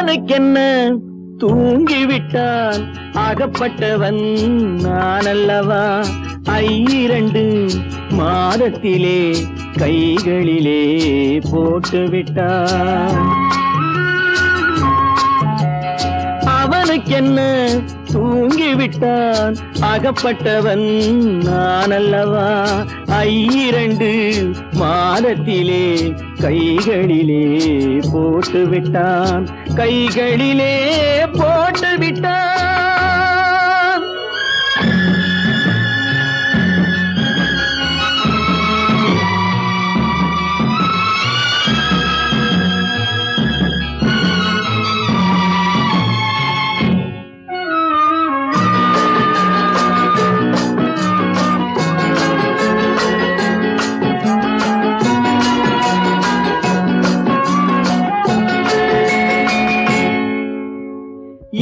அவனுக்கென்ன தூங்கிவிட்டான் அகப்பட்டவன் நான் அல்லவா 2 மாதத்திலே கைகளிலே போட்டுவிட்டான் அவனுக்கென்ன தூங்கிவிட்டான் அகப்பட்டவன் நான் அல்லவா 2 மாதத்திலே கைகளிலே போட்டுவிட்டான் கைகளிலே போட்டுவிட்டான்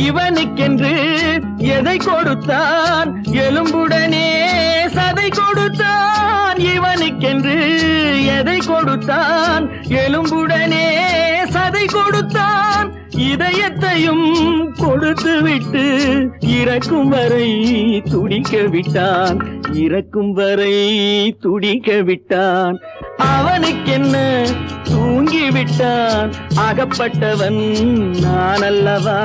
இவனுக்கென்று எதை கொடுத்தான் எலும்புடனே சதை கொடுத்தான் இவனுக்கென்று எதை கொடுத்தான் எலும்புடனே சதை கொடுத்தான் இதயத்தையும் கொடுத்து விட்டு இறக்கும் வரை துடிக்க விட்டான் இறக்கும் வரை துடிக்க விட்டான் அவனுக்கென்ன தூங்கிவிட்டான் அகப்பட்டவன் நான் அல்லவா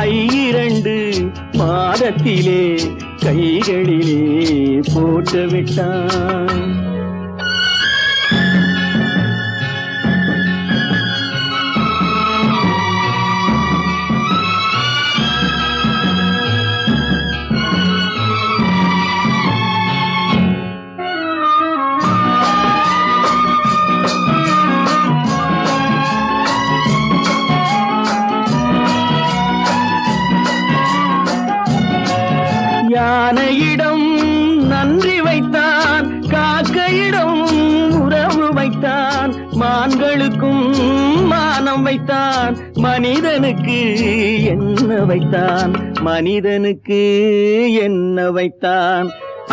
2 மாதத்திலே கைகளிலே போட்டுவிட்டான் யானையிடம் நன்றி வைத்தான் காக்கையிடம் உறவு வைத்தான் மான்களுக்கும் மானம் வைத்தான் மனிதனுக்கு என்ன வைத்தான் மனிதனுக்கு என்ன வைத்தான்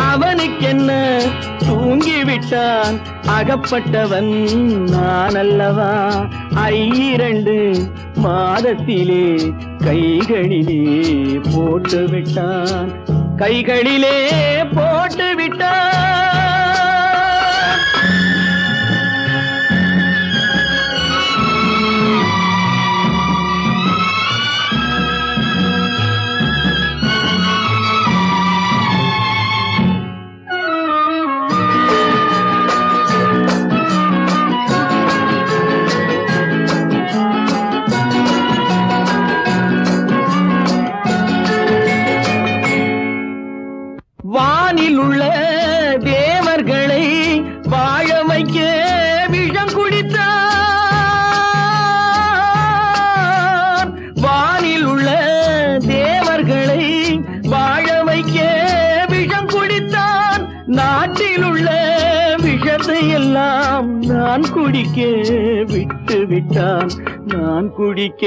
அவனுக்கென்ன தூங்கிவிட்டான் அகப்பட்டவன் நான் அல்லவா 2 மாதத்திலே கைகளிலே போட்டுவிட்டான் கைகளிலே போட்டுவிட்டான் வானில் உள்ள தேவர்களை வாழ வைக்க விஷம் குடித்தான் வானில் உள்ள தேவர்களை வாழ வைக்க விஷம் குடித்தான் நாட்டில் உள்ள விஷத்தை எல்லாம் நான் குடிக்க விட்டு விட்டான் நான் குடிக்க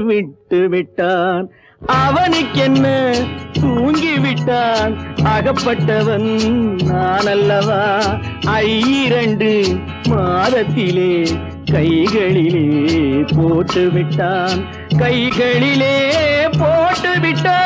விட்டு விட்டான் அவனுக்கென்ன தூங்கிவிட்டான் அகப்பட்டவன் நான் அல்லவா 2 மாதத்திலே கைகளிலே போட்டுவிட்டான் கைகளிலே போட்டுவிட்டான்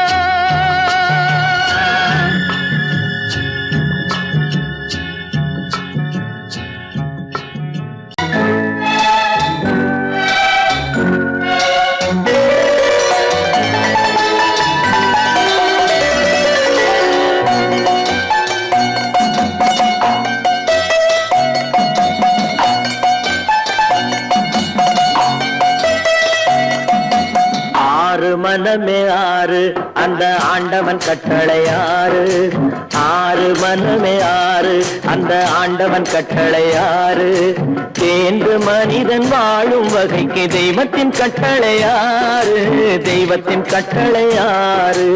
மனமே 6 அந்த ஆண்டவன் கட்டளை 6 மனமே 6 அந்த ஆண்டவன் கட்டளை 6 தேர்ந்து மனிதன் வாழும் வகைக்கு தெய்வத்தின் கட்டளை 6 தெய்வத்தின் கட்டளை 6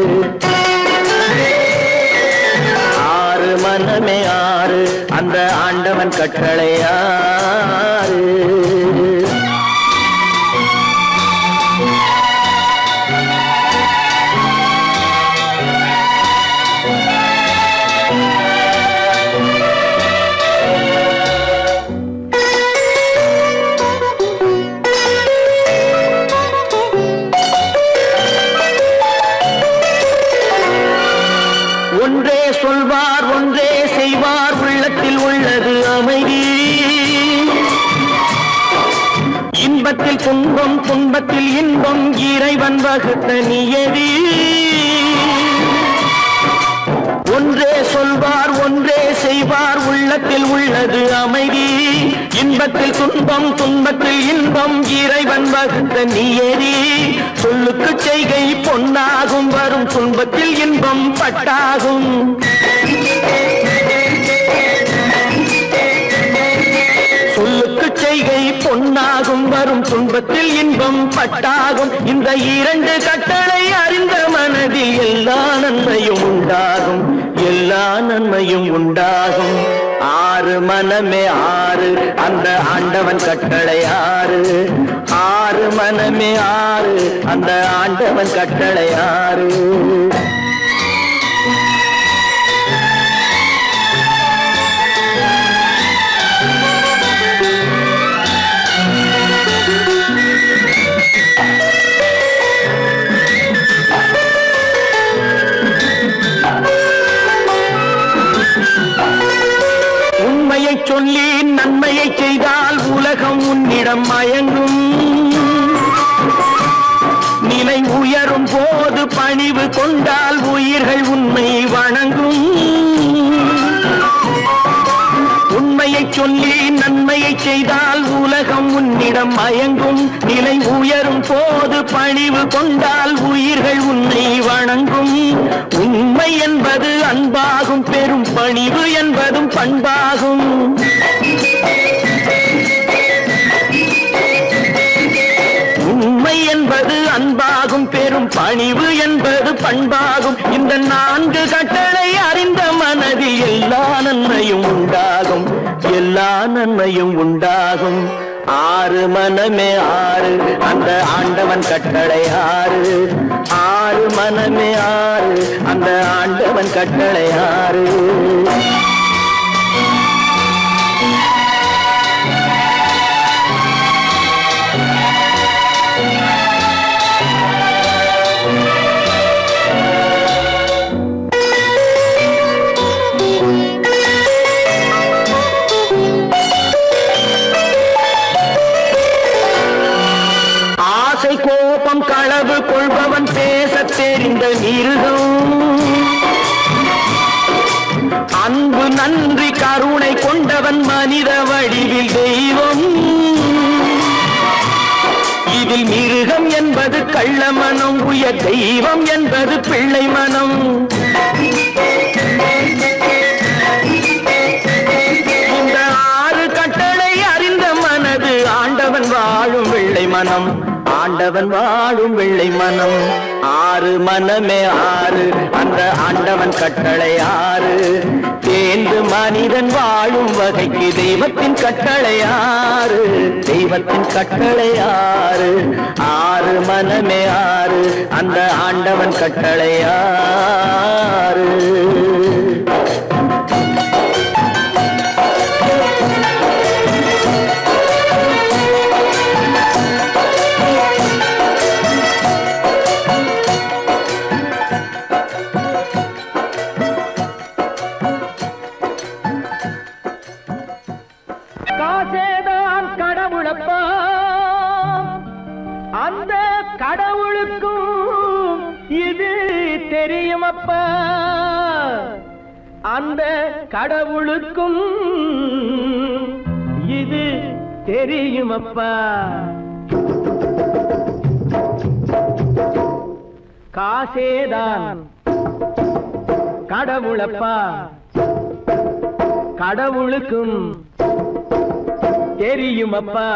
மனமே 6 அந்த ஆண்டவன் கட்டளை 6 சொல்வார் ஒன்றே செய்வார் உள்ளத்தில் உள்ளது அமைதி இன்பத்தில் துன்பம் துன்பத்தில் இன்பம் இறைவன் வகுத்த நியதி ஒன்றே சொல்வார் ஒன்றே செய்வார் உள்ளத்தில் உள்ளது அமைதி இன்பத்தில் துன்பம் துன்பத்தில் இன்பம் இறைவன் வகுத்த நியதி சொல்லுக்கு செய்கை பொன்னாகும் வரும் துன்பத்தில் இன்பம் பட்டாகும் சொல்லுக்கு செய்கை பொன்னாகும் வரும் துன்பத்தில் இன்பம் பட்டாகும் இந்த இரண்டு கட்டளை அறிந்த மனதில் எல்லா நன்மையும் உண்டாகும் எல்லா நன்மையும் உண்டாகும் ஆறு மனமே ஆறு அந்த ஆண்டவன் கட்டளை ஆறு ஆறு மனமே ஆறு அந்த ஆண்டவன் கட்டளை ஆறு சொல்லி நன்மையை செய்தால் உலகம் உன்னிடம் மயங்கும் நிலை உயரும் போது பணிவு கொண்டால் உயிர்கள் உண்மை வணங்கும் உண்மையை சொல்லி நன்மையை செய்தால் உலகம் உன்னிடம் மயங்கும் நிலை உயரும் போது பணிவு கொண்டால் உயிர்கள் உன்னை வணங்கும் உண்மை என்பது அன்பாகும் பெரும் பணிவு என்பதும் பண்பாகும் உண்மை என்பது அன்பாகும் பெரும் பணிவு என்பது பண்பாகும் இந்த நான்கு கட்டளை அறிந்த மனதில் எல்லா நன்மையும் உண்டாகும் எல்லா நன்மையும் உண்டாகும் ஆறு மனமே ஆறு அந்த ஆண்டவன் கட்டளை ஆறு ஆறு மனமே ஆறு அந்த ஆண்டவன் கட்டளை ஆறு கோபம் களவு கொள்பவன் பேச தெரிந்த மிருகம் அன்பு நன்றி கருணை கொண்டவன் மனித வடிவில் தெய்வம் இதில் மிருகம் என்பது கள்ள மனம் உயர் தெய்வம் என்பது பிள்ளை மனம் இந்த ஆறு கட்டளை அறிந்த மனது ஆண்டவன் வாழும் வெள்ளை மனம் ஆண்டவன் வாழும் வெள்ளை மனம் ஆறு மனமே ஆறு அந்த ஆண்டவன் கட்டளை ஆறு தேர்ந்து மனிதன் வாழும் வகைக்கு தெய்வத்தின் கட்டளை ஆறு தெய்வத்தின் கட்டளை ஆறு ஆறு மனமே ஆறு அந்த ஆண்டவன் கட்டளை ஆறு காசேதான் கடவுளப்பா அந்த கடவுளுக்கும் இது தெரியுமப்பா அந்த கடவுளுக்கும் இது தெரியுமப்பா காசேதான் கடவுளப்பா கடவுளுக்கும் தெரியுமப்பா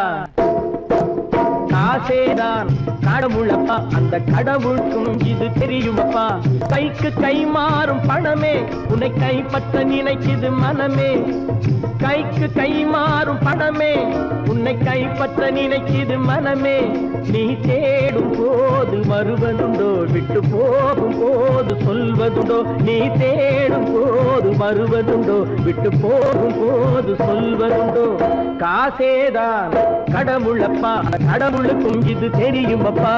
காசேதான் கடவுளப்பா அந்த கடவுளுக்கும் இது தெரியுமப்பா கைக்கு கை மாறும் பணமே உன்னை கைப்பற்ற நினைக்குது மனமே கைக்கு கை மாறும் பணமே உன்னை கைப்பற்ற நினைக்குது மனமே நீ தேடும் போது வருவதுண்டோ விட்டு போகும் போது சொல்வதுண்டோ நீ தேடும் போது வருவதுண்டோ விட்டு போகும் போது சொல்வதுண்டோ காசேதான் கடவுளப்பா கடவுளுக்கும் இது தெரியுமப்பா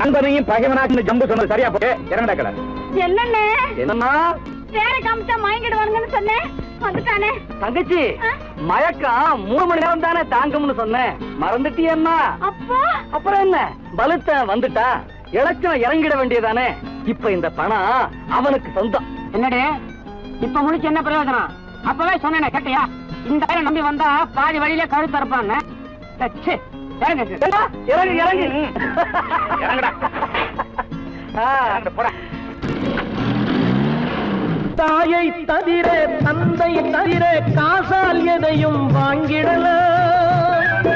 நண்பனையும் பகைவனாக்கு ஜம்பு சொன்னது சரியா போட்டு இறங்கடக்கல. என்னண்ணே என்னம்மா வேற காமிச்சா மயங்கிடுவானுங்கன்னு சொன்னேன், வந்துட்டானே. தங்கச்சி, மயக்கம் 3 மணி நேரம் தானே தாங்கும்னு சொன்னேன், மறந்துட்டியம்மா? அப்போ அப்புறம் என்ன, பலுத்த வந்துட்டா இலச்சம் இறங்கிட வேண்டியதானே. இப்ப இந்த பணம் அவனுக்கு சொந்தம். என்னடே இப்ப முடிச்சு என்ன பிரயோஜனம்? அப்பவே சொன்னேன் கேட்டியா? இந்த பேரை நம்பி வந்தா பாதி வழியில கழுத்து அறுப்பான்னு. இறங்கு இறங்கு இறங்குடா. தாயை தவிர தந்தை தவிர காசால் எதையும் வாங்கிடலாம்.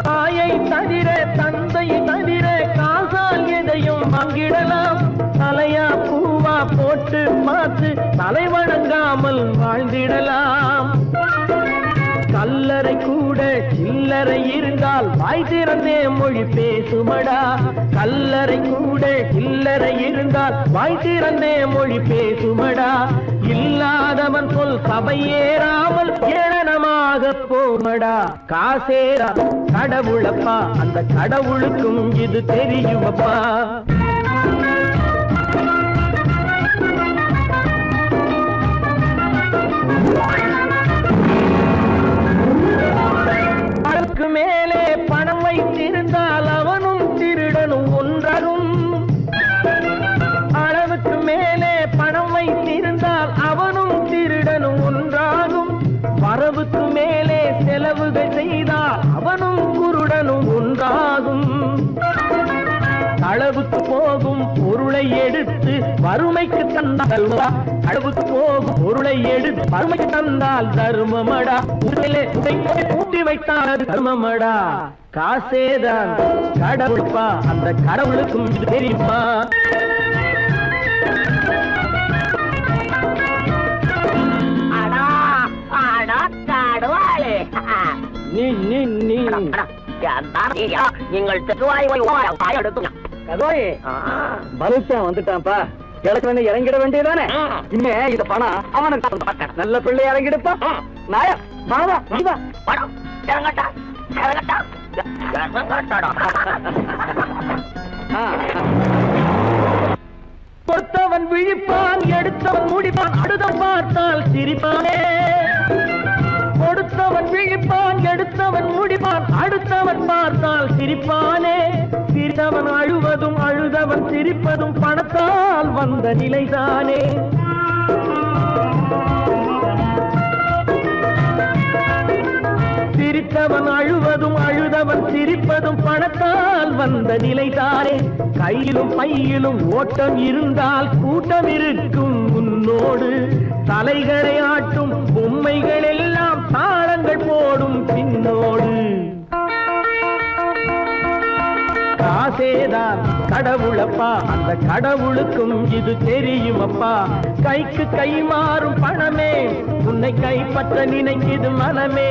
தாயை தவிர தந்தை தவிர காசால் எதையும் வாங்கிடலாம். தலையா பூவா போட்டு பார்த்து தலை வணங்காமல் வாழ்ந்திடலாம். கல்லறை கூட சில்லறை இருந்தால் வாய் திறந்தே மொழி பேசுமடா. கல்லறை கூட சில்லறை இருந்தால் வாய் திறந்தே மொழி பேசுமடா. இல்லாதவன் சொல் சபையேறாமல் ஏளனமாக போமடா. காசேரா கடவுளப்பா, அந்த கடவுளுக்கும் இது தெரியுமப்பா. அளவுக்கு மேலே பணம் வைத்திருந்தால் அவனும் திருடனும் ஒன்றாகும். அளவுக்கு மேலே பணம் வைத்திருந்தால் அவனும் திருடனும் ஒன்றாகும். வரவுக்கு மேலே செலவுகள் செய்தால் அவனும் குருடனும் ஒன்றாகும். அளவுக்கு போகும் பொருளை எடுத்து வறுமைக்கு தந்தால் அளவுக்கு போகும் பொருளை எடுத்து வறுமைக்கு தந்தால் தர்மமடா. கூட்டி வைத்தால் அது தர்மமடா. காசேதான் கடவுள்பா, அந்த கடவுளுக்கும் இது தெரியுமா? நீங்கள் வந்துட்டான்ப்பா, கிழக்கு இறங்கிட வேண்டியதானே. இனிமே இந்த பணம் அவனுக்கு நல்ல பிள்ளை இறங்கிடுப்பா. நாயா மாவா பணம் இறங்கட்டா இறங்கட்டா. கொடுத்தவன் விழிப்பான், எடுத்தவன் முடிப்பான், அடுத்தவன் பார்த்தால் சிரிப்பானே. கொடுத்தவன் விழிப்பான், எடுத்தவன் முடிப்பான், அடுத்தவன் பார்த்தால் சிரிப்பானே. சிரித்தவன் அழுவதும் அழுதவன் சிரிப்பதும் பணத்தால் வந்த நிலைதானே. சிரித்தவன் அழுவதும் அழுதவன் சிரிப்பதும் பணத்தால் வந்த நிலைதானே. கையிலும் பையிலும் ஓட்டம் இருந்தால் கூட்டம் இருக்கும் முன்னோடு. தலைகளை ஆட்டும் பொம்மைகள் எல்லாம் தாளங்கள் போடும் பின்னோடு. காசேதான் கடவுளப்பா, அந்த கடவுளுக்கும் இது தெரியுமப்பா. கைக்கு கை மாறும் பணமே உன்னை கைப்பற்ற நினைக்குது மனமே.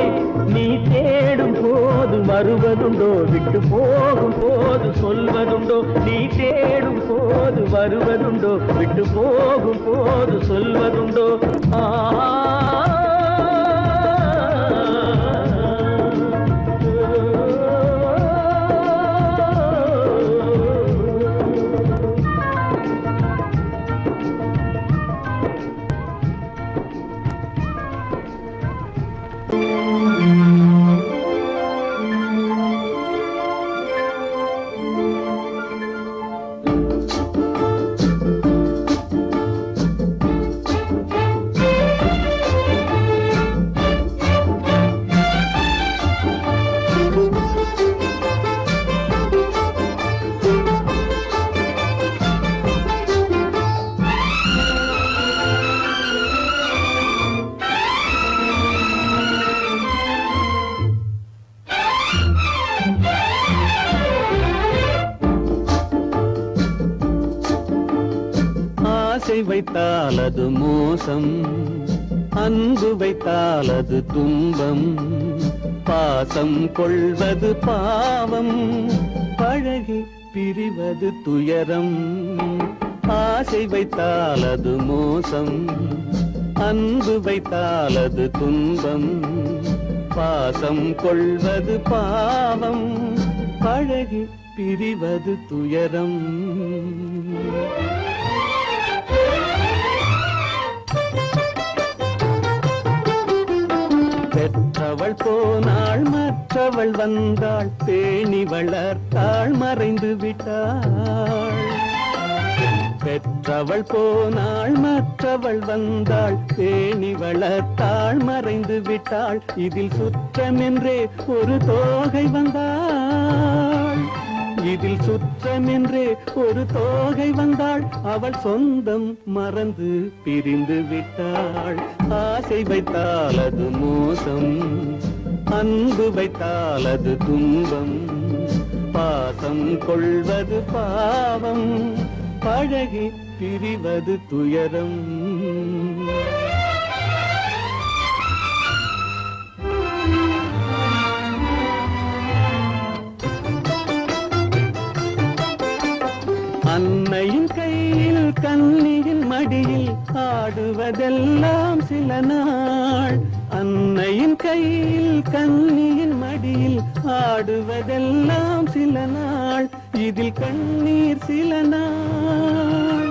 நீ தேடும் போது வருவதுண்டோ, விட்டு போகும் போது சொல்வதுண்டோ. நீ தேடும் போது வருவதுண்டோ, விட்டு போகும் போது சொல்வதுண்டோ. ஆசை வைத்தால் அது மோசம், அன்பு வைத்தால் அது துன்பம். பாசம் கொள்வது பாவம், பழகி பிரிவது துயரம். ஆசை வைத்தால் அது மோசம், அன்பு வைத்தால் அது துன்பம். பாசம் கொள்வது பாவம், பழகி பிரிவது துயரம். பெற்றவள் போனாள் மற்றவள் வந்தாள், பேணி வளர்த்தாள் மறைந்து விட்டாள். பெற்றவள் போனாள் மற்றவள் வந்தாள், பேணி வளர்த்தாள் மறைந்து விட்டாள். இதில் சுற்றமென்றே ஒரு தோகை வந்தாள், இதில் சுற்றமென்றே ஒரு தோகை வந்தாள். அவள் சொந்தம் மறந்து பிரிந்து விட்டாள். ஆசை வைத்தால் அது மோசம், அன்பு வைத்தால் அது துன்பம். பாசம் கொள்வது பாவம், பழகி பிரிவது துயரம். அன்னையின் கையில் கன்னியின் மடியில் ஆடுவதெல்லாம் சில நாள். அன்னையின் கையில் கன்னியின் மடியில் ஆடுவதெல்லாம் சில நாள். இதில் கண்ணீர் சில நாள்,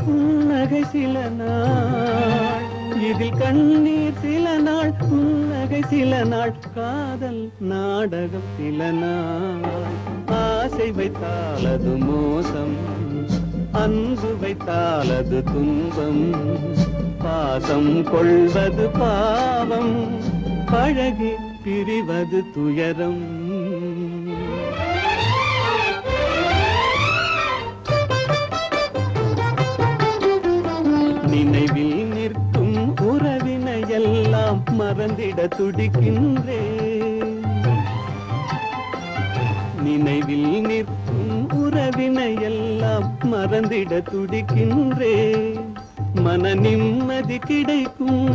புன்னகை சில நாள். இதில் கண்ணீர் சில நாள், புன்னகை சில நாள். காதல் நாடகம் சில நாள். ஆசை வைத்தால் அது மோசம், அன்பு வைத்தால் அது துன்பம். பாசம் கொள்வது பாவம், பழகி பிரிவது துயரம். நினைவில் நிற்கும் உறவினையெல்லாம் மறந்திட துடிக்கின்றேன். நினைவில் நிற்கும் உறவினையெல்லாம் மறந்திட துடிக்கின்றேன். மன நிம்மதி கிடைக்கும்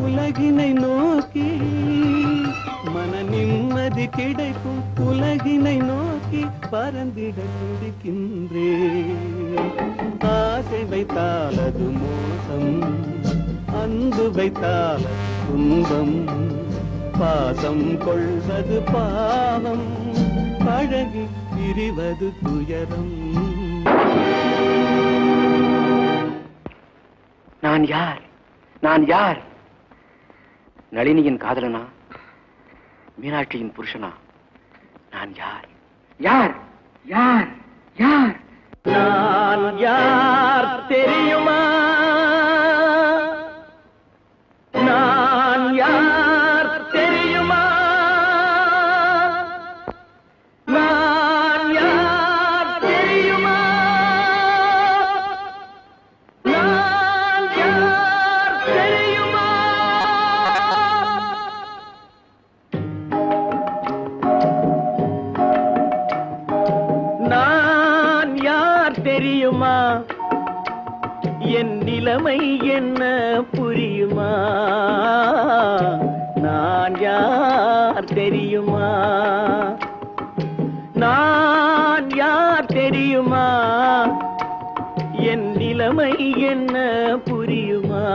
உலகினை நோக்கி, மன நிம்மதி கிடைக்கும் உலகினை நோக்கி பறந்திட துடிக்கின்றேன். ஆசை வைத்தால் அது மோசம், அன்பு வைத்தால் துன்பம். பாசம் கொள்வது பாவம், பழகி பிரிவது துயரம். நான் யார்? நான் யார்? நளினியின் காதலனா? மீனாட்சியின் புருஷனா? நான் யார்? யார்? யார்? யார்? நான் யார் தெரியுமா? நான் யார் தெரியுமா? நான் யார் தெரியுமா? நான் யார் தெரியுமா? நான் யார் தெரியுமா? என் நிலைமை என்ன புரியுமா? நான் யார் தெரியுமா? நான் யார் தெரியுமா? என் நிலைமை என்ன புரியுமா?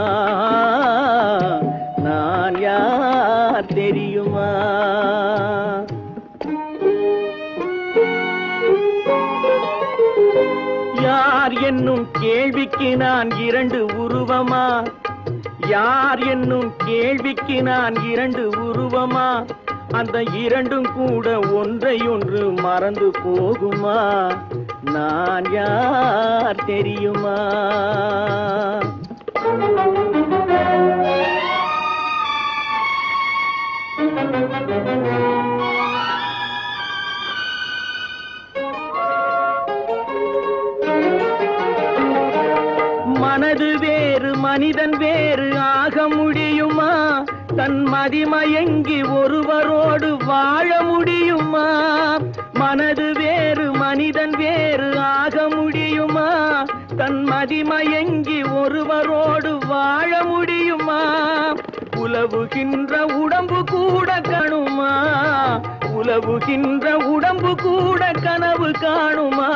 நான் யார் தெரியுமா? யார் என்னும் கேள்விக்கு நான் இரண்டு உருவமா? யார் என்னும் கேள்விக்கு நான் இரண்டு உருவமா? அந்த இரண்டும் கூட ஒன்றை ஒன்று மறந்து போகுமா? நான் யார் தெரியுமா? மனது வேறு மனிதன் வேறு ஆக முடியுமா? தன் மதிமயங்கி ஒருவரோடு வாழ முடியுமா? மனது வேறு மனிதன் வேறு ஆக முடியுமா? தன் மதிமயங்கி ஒருவரோடு வாழ முடியுமா? உலவுகின்ற உடம்பு கூட கணுமா? உலவுகின்ற உடம்பு கூட கனவு காணுமா?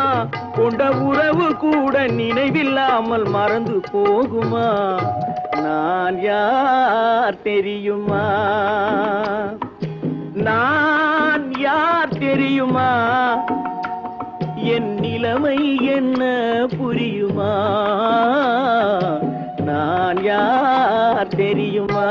கொண்ட உறவு கூட நினைவில்லாமல் மறந்து போகுமா? நான் யார் தெரியுமா? நான் யார் தெரியுமா? என் நிலைமை என்ன புரியுமா? நான் யார் தெரியுமா?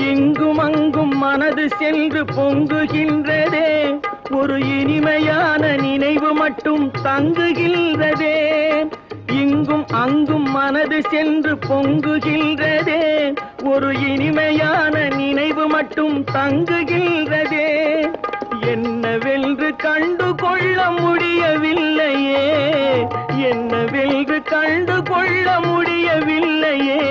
இங்கும் அங்கும் மனது சென்று பொங்குகின்றதே, ஒரு இனிமையான நினைவு மட்டும் தங்குகின்றதே. இங்கும் அங்கும் மனது சென்று பொங்குகின்றதே, ஒரு இனிமையான நினைவு மட்டும் தங்குகின்றதே. என்னவென்று கண்டு கொள்ள முடியவில்லையே, என்னவென்று கண்டு கொள்ள முடியவில்லையே.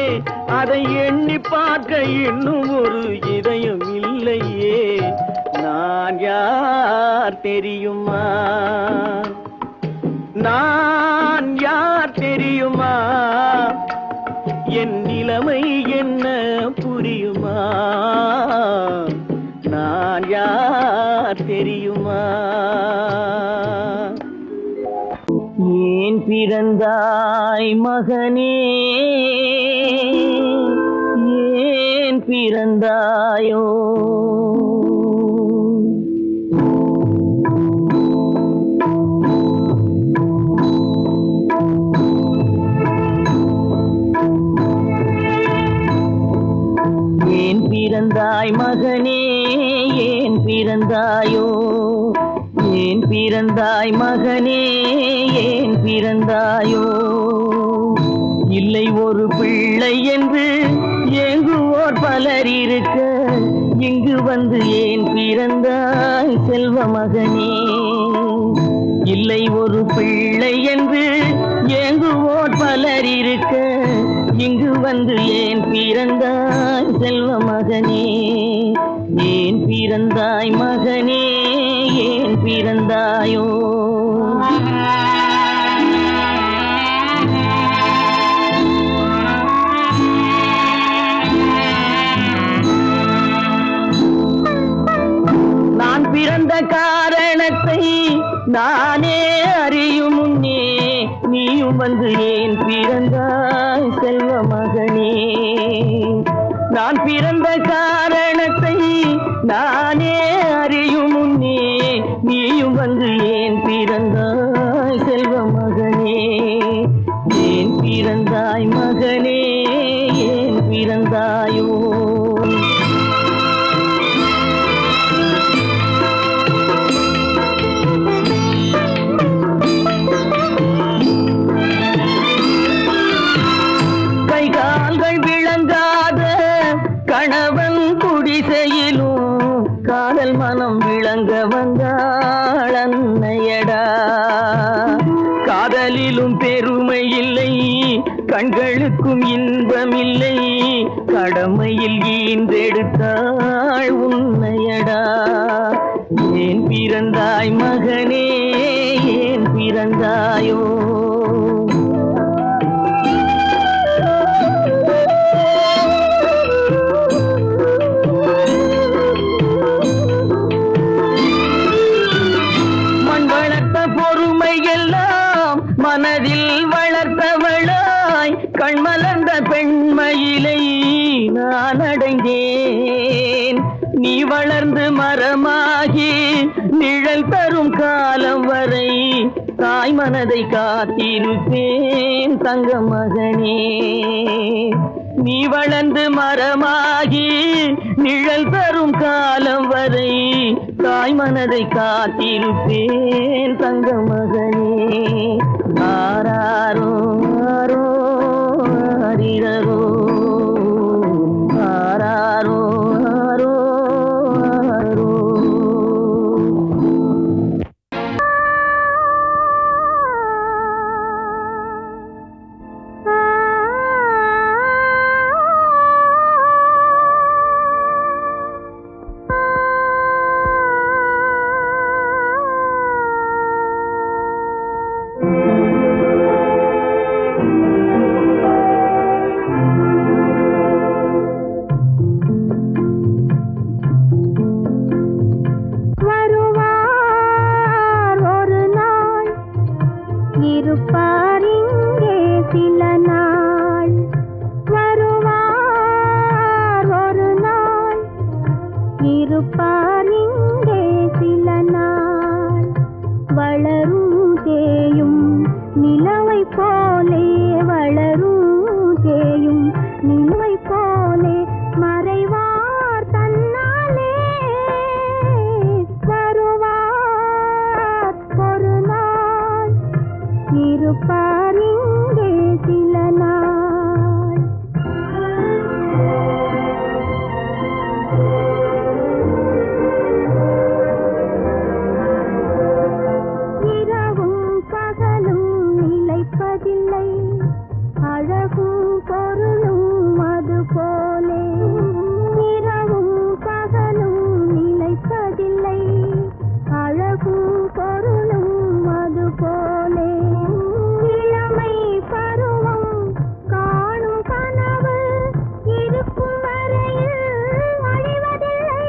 அதை எண்ணி பார்க்க இன்னும் ஒரு இதயம் இல்லையே. நான் யார் தெரியுமா? நான் யார் தெரியுமா? என் நிலைமை என்ன புரியுமா? நான் யார் தெரியுமா? ஏன் பிறந்தாய் மகனே, ஏன் பிறந்தாயோ? ஏன் பிறந்தாய் மகனே, ஏன் பிறந்தாயோ? ஏன் பிறந்தாய் மகனே, ஏன் பிறந்தாயோ? இல்லை ஒரு பிள்ளை என்று ஏங்குவோர் பலர் இருக்க, இங்கு வந்து ஏன் பிறந்தாய் செல்வ மகனே? இல்லை ஒரு பிள்ளை என்று ஏங்குவோர் பலர் இருக்க, இங்கு வந்து ஏன் பிறந்தாய் செல்வ மகனே? ஏன் பிறந்தாய் மகனே, ஏன் பிறந்தாயோ? நான் பிறந்த காரணத்தை நானே அறியும் முன்னே, நீயும் வந்து ஏன் பிறந்தாய் செல்வ மகனே? நான் பிறந்த காரணத்தை நானே அறியும் முன்னே, நீயும் வந்து ஏன் பிறந்தாய் செல்வ மகனே? ஏன் பிறந்தாய் மகனே, ஏன் பிறந்தாயோ? கணவன் குடிசையிலும் காதல் மனம் விளங்க வந்தாள் அன்னையடா. காதலிலும் பெருமை இல்லை, கண்களுக்கும் இன்பமில்லை, கடமையில் ஈன்றெடுத்தாள் உன்னையடா. ஏன் பிறந்தாய் மகனே, ஏன் பிறந்தாயோ? மனதில் வளர்த்தவளாய் கண்மலர்ந்த பெண்மயிலை நான் அடைந்தேன். நீ வளர்ந்து மரமாகி நிழல் தரும் காலம் வரை தாய் மனதை காத்திருப்பேன் தங்க மகனே. நீ வளர்ந்து மரமாகி நிழல் தரும் காலம் வரை தாய் மனதை காத்திருப்பேன் தங்க மகனே. ஆராரோ ஆரோ ஆரிரரோ, ஆராரோ ஆரோ ஆரோ. இருப்பார் இங்கே சில நாள், வருவார் ஒரு நாள். இருப்பார் இங்கே சில நாள், வளரும் தேயும் நிலவை போலே, வளரும் தேயும் நிலவை போலே மறைவார் தன்னாலே. வருவார் ஒரு நாள், இருப்பார் இங்கே சில நாள். இரவும் பகலும் நிலைப்பதில்லை, அழகும் பொருளும் அது போலே. இரவும் பகலும் நிலைப்பதில்லை, அழகும் பொருளும் அது போலே. இளமை பருவம் காணும் கனவு இருக்கும் வரையில் அழிவதில்லை,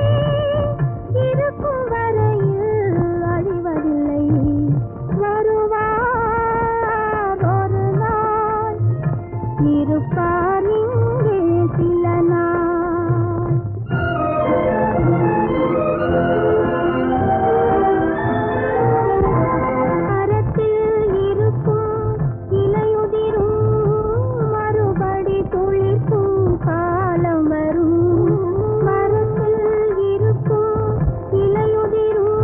இருக்கும் வரையில் அழிவதில்லை. வருவார் ஒரு நாள், இருப்பார் இங்கே சில நாள். மரத்தில் இருக்கும் இலையுதிரும், மறுபடி துளிர்க்கும் காலம் வரும். மரத்தில் இருக்கும் இலையுதிரும்,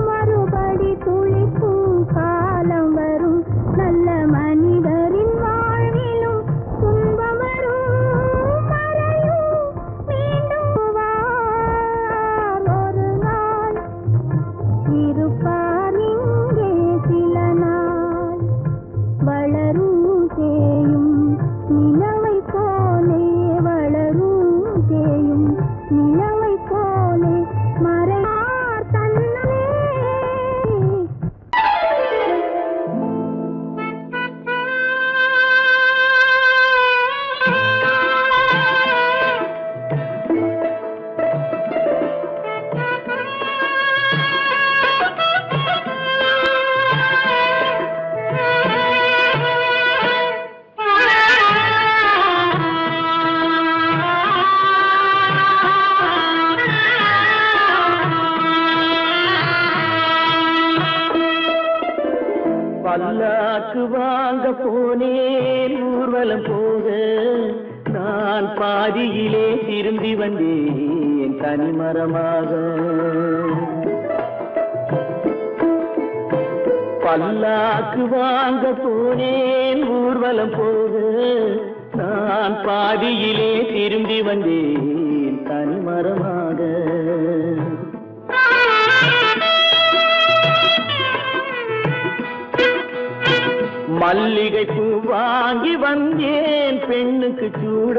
மறுபடி துளிர்க்கும் காலம் வரும். நல்ல மனிதரின் வாழ்விலும் துன்பம் வரும், மறையும் மீண்டும் வருவார் ஒரு நாள், இருப்பார் இங்கே சில நாள். வளரும் தேயும் நிலவை போலே, வளரும் தேயும் நிலவை போலே மறைவார் தன்னாலே. பல்லாக்கு வாங்க போனேன் ஊர்வலம் போக, நான் பாதியிலே திரும்பி வந்தேன் தனிமரமாக. பல்லாக்கு வாங்க போனேன் ஊர்வலம் போக, நான் பாதியிலே திரும்பி வந்தேன் தனிமரமாக. மல்லிகை பூ வாங்கி வந்தேன் பெண்ணுக்கு சூட,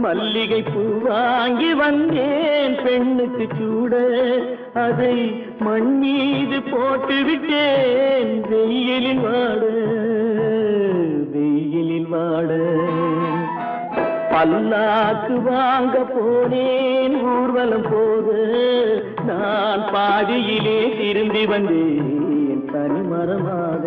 மல்லிகை பூ வாங்கி வந்தேன் பெண்ணுக்கு சூட. அதை மண் மீது போட்டு விட்டேன் வெயிலில் வாட, வெயிலில் வாட. பல்லாக்கு வாங்க போனேன் ஊர்வலம் போக, நான் பாதியிலே திரும்பி வந்தேன் தனிமரமாக.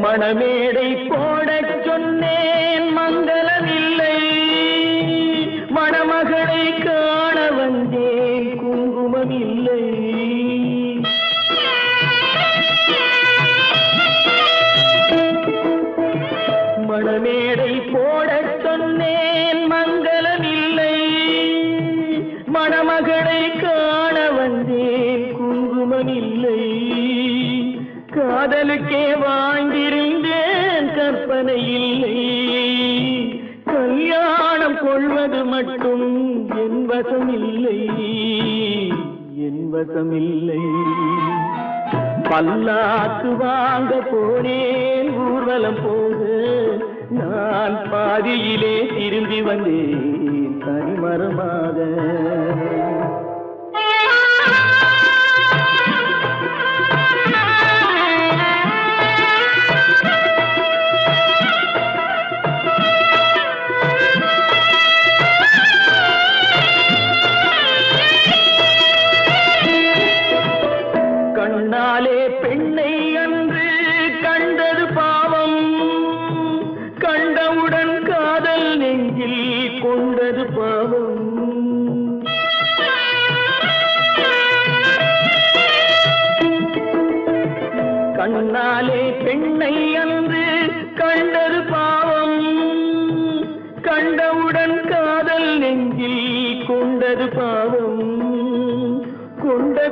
மணமேடை போடச் சொன்னேன் மங்களமில்லை, மணமகளை காண வந்தேன் குங்குமமில்லை. மணமேடை போடச் சொன்னேன் மங்களமில்லை, மணமகளை காண வந்தேன் குங்குமமில்லை. காதலுக்கே வாழ்ந்திருந்தேன் கற்பனை இல்லை, கல்யாணம் கொள்வது மட்டும் என் வசமில்லை, என் வசமில்லை. பல்லாக்கு வாங்க போனேன் ஊர்வலம் போக, நான் பாதியிலே திரும்பி வந்தேன் தனிமரமாக.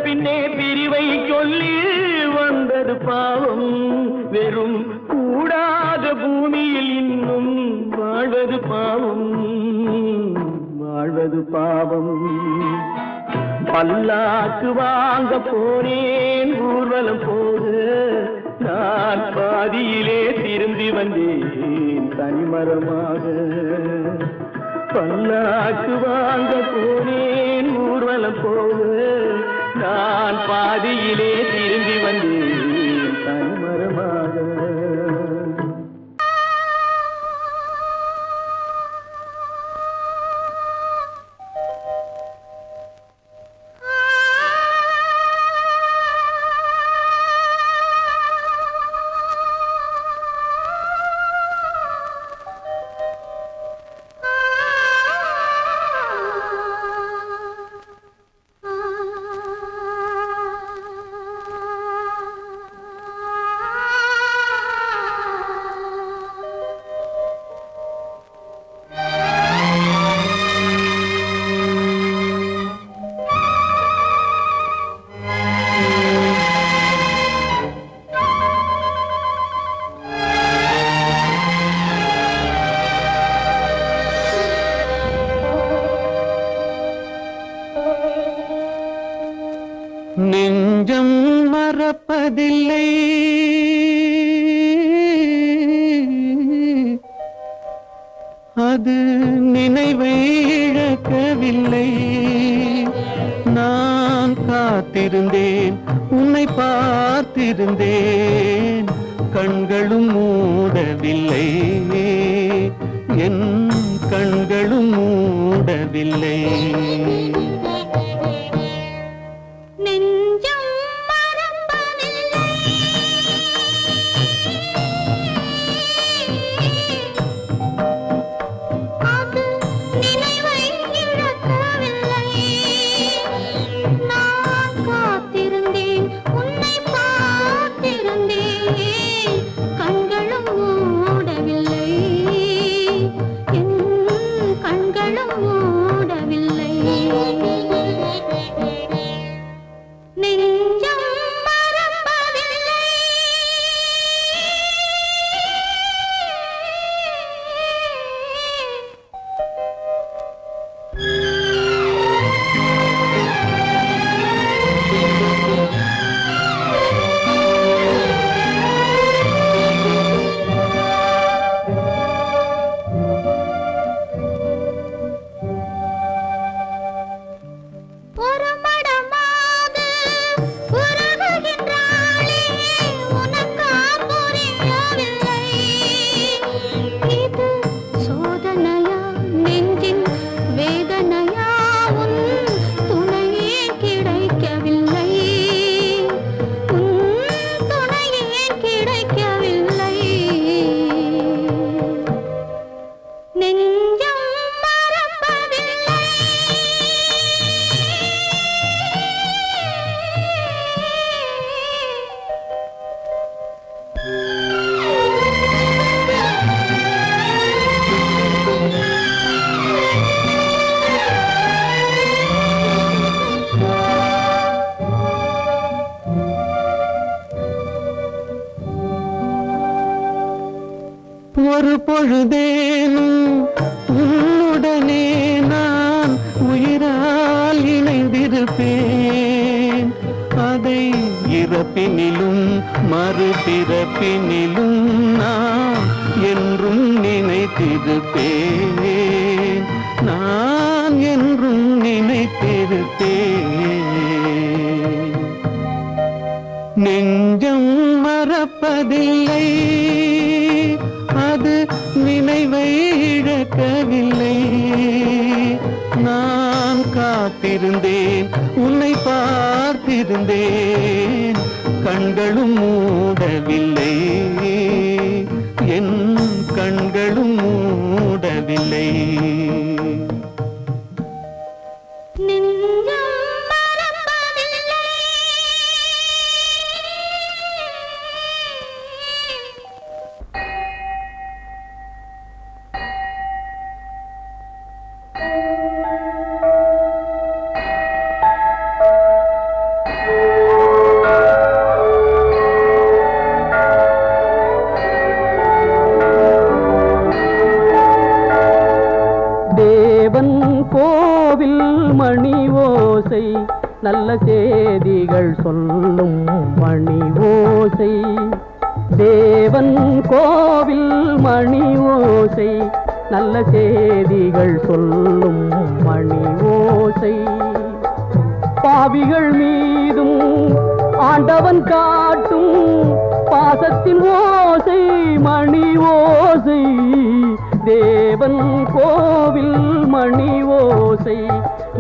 பின்னே பிரிவை சொல்லி வந்தது பாவம். வெறும் கூடாத பூமியில் இன்னும் வாழ்வது பாவம், வாழ்வது பாவம். பல்லாக்கு வாங்க போனேன் ஊர்வலம் போது, நான் பாதியிலே திரும்பி வந்தேன் தனிமரமாக. பல்லாக்கு வாங்க போனேன் ஊர்வலம் போது, நான் பாதியிலே திரும்பி வந்தேன் தனிமரமாக. நெஞ்சம் மறப்பதில்லை, அது நினைவை இழக்கவில்லை. நான் காத்திருந்தேன், உன்னை பார்த்திருந்தேன், கண்களும் மூடவில்லை, என் கண்களும் மூடவில்லை. ஒரு பொழுதேனும் உன்னுடனே நான் உயிரால் இணைந்திருப்பேன். அதை இறப்பினிலும் மறுபிறப்பினிலும் நான் என்றும் நினைத்திருப்பேன், நான் என்றும் நினைத்திருப்பேன். நெஞ்சம் மறப்பதில்லை, அது நினைவை இழக்கவில்லை. நான் காத்திருந்தேன், உன்னை பார்த்திருந்தேன், கண்களும் மூடவில்லை, என் கண்களும் மூடவில்லை. நல்ல செய்திகள் சொல்லும் மணி ஓசை, தேவன் கோவில் மணி ஓசை, நல்ல செய்திகள் சொல்லும் மணி ஓசை. பாவிகள் மீதும் ஆண்டவன் காட்டும் பாசத்தின் ஓசை மணி ஓசை, தேவன் கோவில் மணி ஓசை,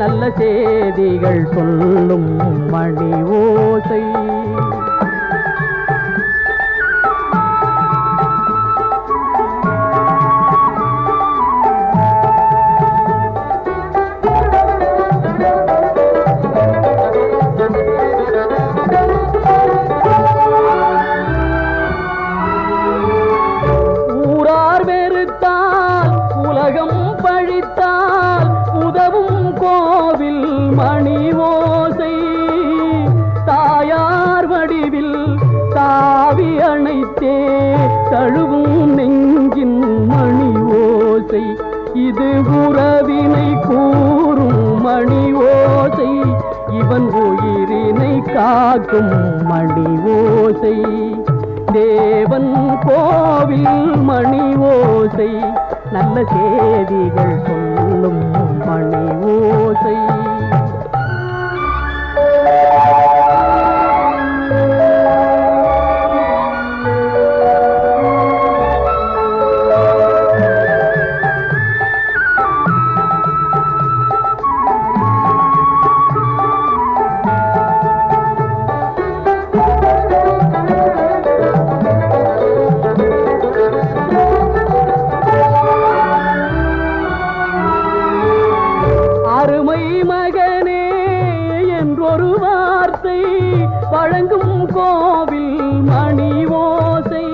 நல்ல செய்திகள் சொல்லும் மணி ஓசை. உலகம் பழித்தால் உதவும் கோவில் மணி ஓசை, தாயார் வடிவில் தாவி அணைத்தே தழுவும் நெஞ்சின் மணி ஓசை, இது உறவினை கூறும் மணி ஓசை, இவன் உயிரினை காக்கும் மணி ஓசை, தேவன் கோவில் மணி ஓசை, நல்ல செய்திகள் சொல்லும் மணி ஓசை. அருமை மகனே என்றொரு வார்த்தை வழங்கும் கோவில் மணி ஓசை,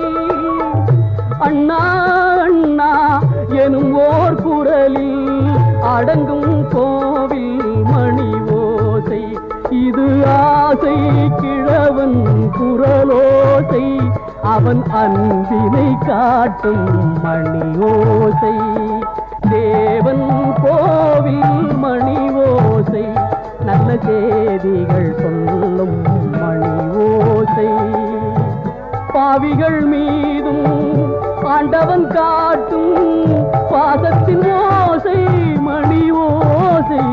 அண்ணா அண்ணா எனும் ஓர் குரலில் அடங்கும் கோவில் மணி ஓசை, இது ஆசை கிழவன் குரலோசை, அவன் அன்பினை காட்டும் மணி ஓசை, தேவன் கோவில் மணி ஓசை, நல்ல செய்திகள் சொல்லும் மணி ஓசை. பாவிகள் மீதும் ஆண்டவன் காட்டும் பாசத்தின் ஓசை மணி ஓசை.